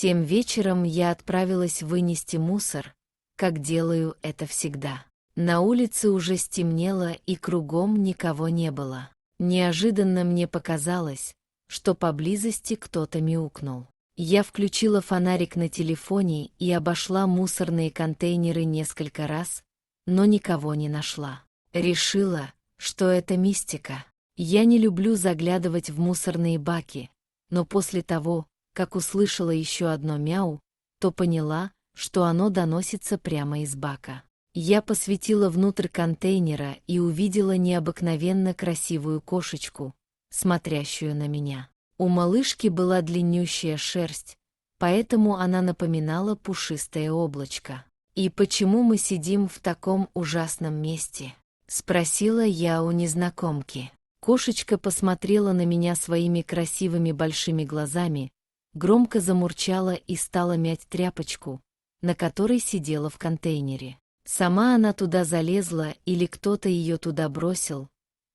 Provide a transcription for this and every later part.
7 вечером я отправилась вынести мусор, как делаю это всегда. На улице уже стемнело и кругом никого не было. Неожиданно мне показалось, что поблизости кто-то мяукнул. Я включила фонарик на телефоне и обошла мусорные контейнеры несколько раз, но никого не нашла. Решила, что это мистика. Я не люблю заглядывать в мусорные баки, но после того, как услышала еще одно мяу, то поняла, что оно доносится прямо из бака. Я посветила внутрь контейнера и увидела необыкновенно красивую кошечку, смотрящую на меня. У малышки была длиннющая шерсть, поэтому она напоминала пушистое облачко. «И почему мы сидим в таком ужасном месте?» — спросила я у незнакомки. Кошечка посмотрела на меня своими красивыми большими глазами, громко замурчала и стала мять тряпочку, на которой сидела в контейнере. Сама она туда залезла или кто-то ее туда бросил,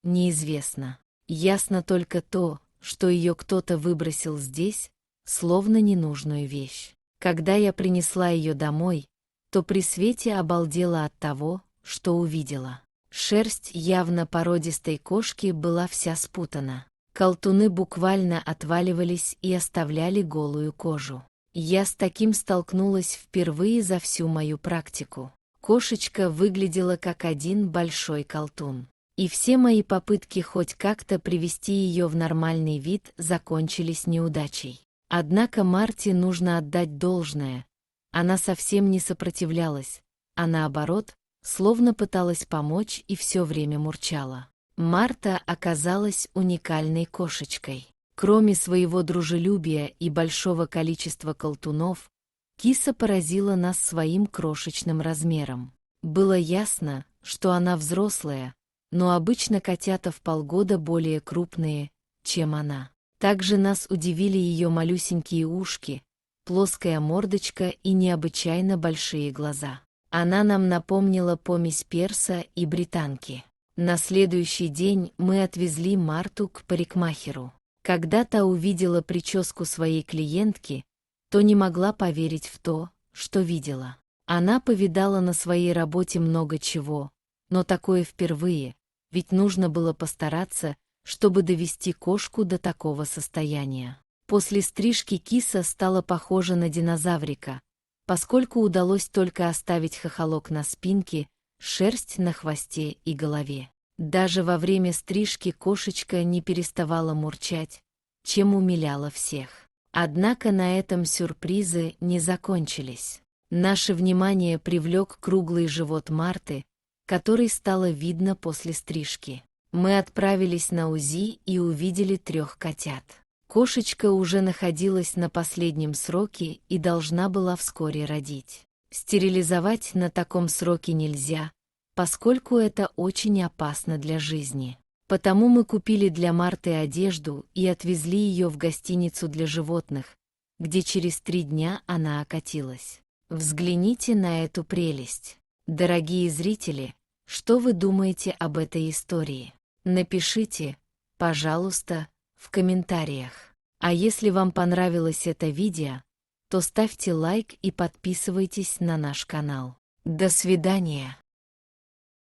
неизвестно. Ясно только то, что ее кто-то выбросил здесь, словно ненужную вещь. Когда я принесла ее домой, то при свете обалдела от того, что увидела. Шерсть явно породистой кошки была вся спутана. Колтуны буквально отваливались и оставляли голую кожу. Я с таким столкнулась впервые за всю мою практику. Кошечка выглядела как один большой колтун. И все мои попытки хоть как-то привести ее в нормальный вид закончились неудачей. Однако Марте нужно отдать должное. Она совсем не сопротивлялась, а наоборот, словно пыталась помочь и все время мурчала. Марта оказалась уникальной кошечкой. Кроме своего дружелюбия и большого количества колтунов, киса поразила нас своим крошечным размером. Было ясно, что она взрослая, но обычно котята в полгода более крупные, чем она. Также нас удивили ее малюсенькие ушки, плоская мордочка и необычайно большие глаза. Она нам напомнила помесь перса и британки. На следующий день мы отвезли Марту к парикмахеру. Когда та увидела прическу своей клиентки, то не могла поверить в то, что видела. Она повидала на своей работе много чего, но такое впервые, ведь нужно было постараться, чтобы довести кошку до такого состояния. После стрижки киса стала похожа на динозаврика, поскольку удалось только оставить хохолок на спинке, шерсть на хвосте и голове. Даже во время стрижки кошечка не переставала мурчать, чем умиляла всех. Однако на этом сюрпризы не закончились. Наше внимание привлек круглый живот Марты, который стало видно после стрижки. Мы отправились на УЗИ и увидели 3 котят. Кошечка уже находилась на последнем сроке и должна была вскоре родить. Стерилизовать на таком сроке нельзя, поскольку это очень опасно для жизни. Потому мы купили для Марты одежду и отвезли ее в гостиницу для животных, где через 3 дня она окатилась. Взгляните на эту прелесть. Дорогие зрители, что вы думаете об этой истории? Напишите, пожалуйста, в комментариях. А если вам понравилось это видео, то ставьте лайк и подписывайтесь на наш канал. До свидания.